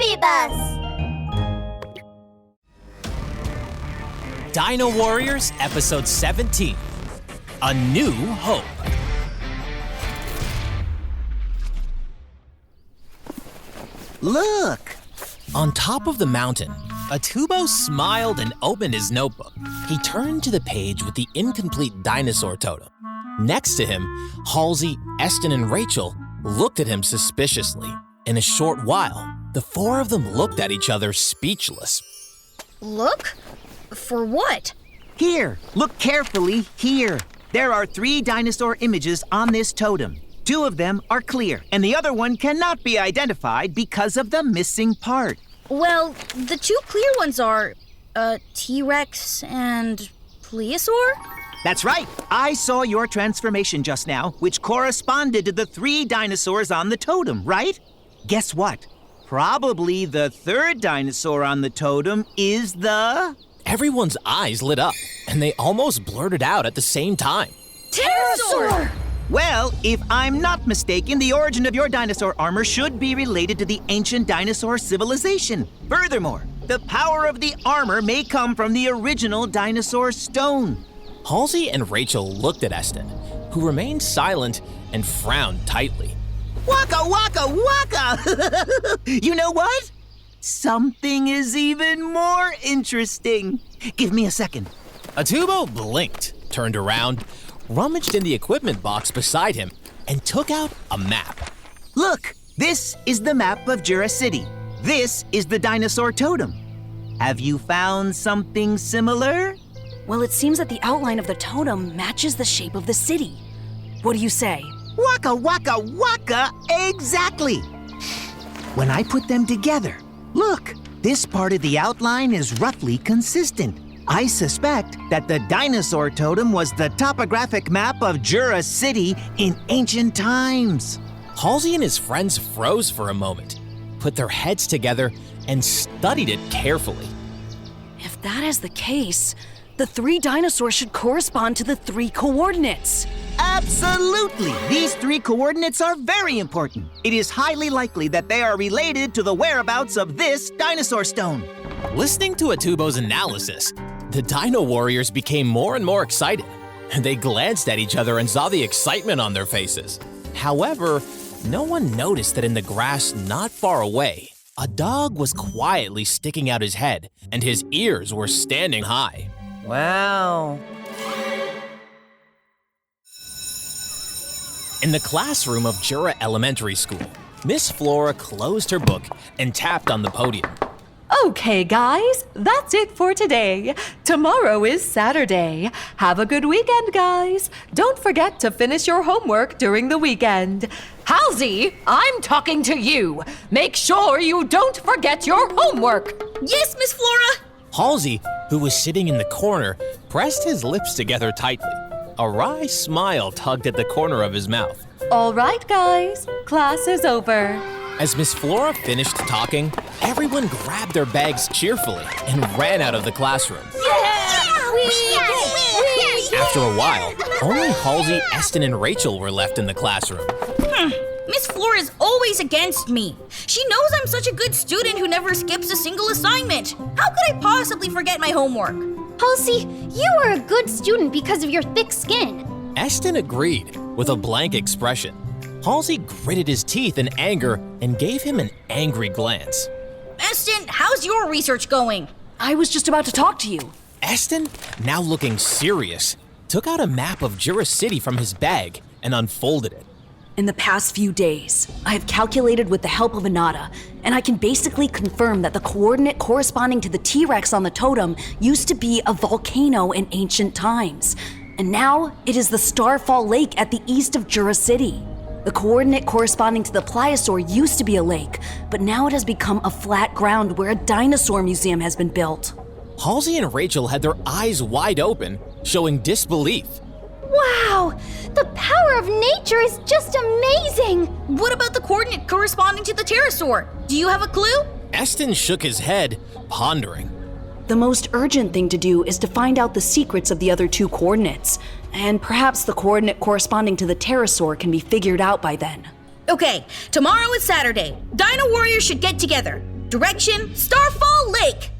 Movie Bus! Dino Warriors, Episode 17, A New Hope. Look! On top of the mountain, Atubo smiled and opened his notebook. He turned to the page with the incomplete dinosaur totem. Next to him, Halsey, Eston, and Rachel looked at him suspiciously. In a short while, the four of them looked at each other speechless. Look? For what? Here, look carefully here. There are 3 dinosaur images on this totem. 2 of them are clear, and the other one cannot be identified because of the missing part. Well, the 2 clear ones are, T-Rex and plesiosaur? That's right. I saw your transformation just now, which corresponded to the 3 dinosaurs on the totem, right? Guess what? Probably the 3rd dinosaur on the totem is the... Everyone's eyes lit up, and they almost blurted out at the same time. Pterosaur! Well, if I'm not mistaken, the origin of your dinosaur armor should be related to the ancient dinosaur civilization. Furthermore, the power of the armor may come from the original dinosaur stone. Halsey and Rachel looked at Eston, who remained silent and frowned tightly. Waka, waka, waka! You know what? Something is even more interesting. Give me a second. Atubo blinked, turned around, rummaged in the equipment box beside him, and took out a map. Look, this is the map of Jura City. This is the dinosaur totem. Have you found something similar? Well, it seems that the outline of the totem matches the shape of the city. What do you say? Waka, waka, waka, exactly. When I put them together, look, this part of the outline is roughly consistent. I suspect that the dinosaur totem was the topographic map of Jura City in ancient times. Halsey and his friends froze for a moment, put their heads together, and studied it carefully. If that is the case, the 3 dinosaurs should correspond to the 3 coordinates. Absolutely! These 3 coordinates are very important. It is highly likely that they are related to the whereabouts of this dinosaur stone. Listening to Atubo's analysis, the Dino Warriors became more and more excited. They glanced at each other and saw the excitement on their faces. However, no one noticed that in the grass not far away, a dog was quietly sticking out his head and his ears were standing high. Wow. In the classroom of Jura Elementary School, Miss Flora closed her book and tapped on the podium. Okay, guys, that's it for today. Tomorrow is Saturday. Have a good weekend, guys. Don't forget to finish your homework during the weekend. Halsey, I'm talking to you. Make sure you don't forget your homework. Yes, Miss Flora! Halsey, who was sitting in the corner, pressed his lips together tightly. A wry smile tugged at the corner of his mouth. All right, guys, class is over. As Miss Flora finished talking, everyone grabbed their bags cheerfully and ran out of the classroom. After a while, only Halsey, Eston, and Rachel were left in the classroom. Miss Flora is always against me. She knows I'm such a good student who never skips a single assignment. How could I possibly forget my homework? Halsey, you are a good student because of your thick skin. Eston agreed with a blank expression. Halsey gritted his teeth in anger and gave him an angry glance. Eston, how's your research going? I was just about to talk to you. Eston, now looking serious, took out a map of Jura City from his bag and unfolded it. In the past few days, I have calculated with the help of Anata, and I can basically confirm that the coordinate corresponding to the T-Rex on the totem used to be a volcano in ancient times. And now, it is the Starfall Lake at the east of Jura City. The coordinate corresponding to the plesiosaur used to be a lake, but now it has become a flat ground where a dinosaur museum has been built. Halsey and Rachel had their eyes wide open, showing disbelief. Wow! The power of nature is just amazing! What about the coordinate corresponding to the pterosaur? Do you have a clue? Eston shook his head, pondering. The most urgent thing to do is to find out the secrets of the other 2 coordinates, and perhaps the coordinate corresponding to the pterosaur can be figured out by then. Okay, tomorrow is Saturday. Dino Warriors should get together. Direction, Starfall Lake.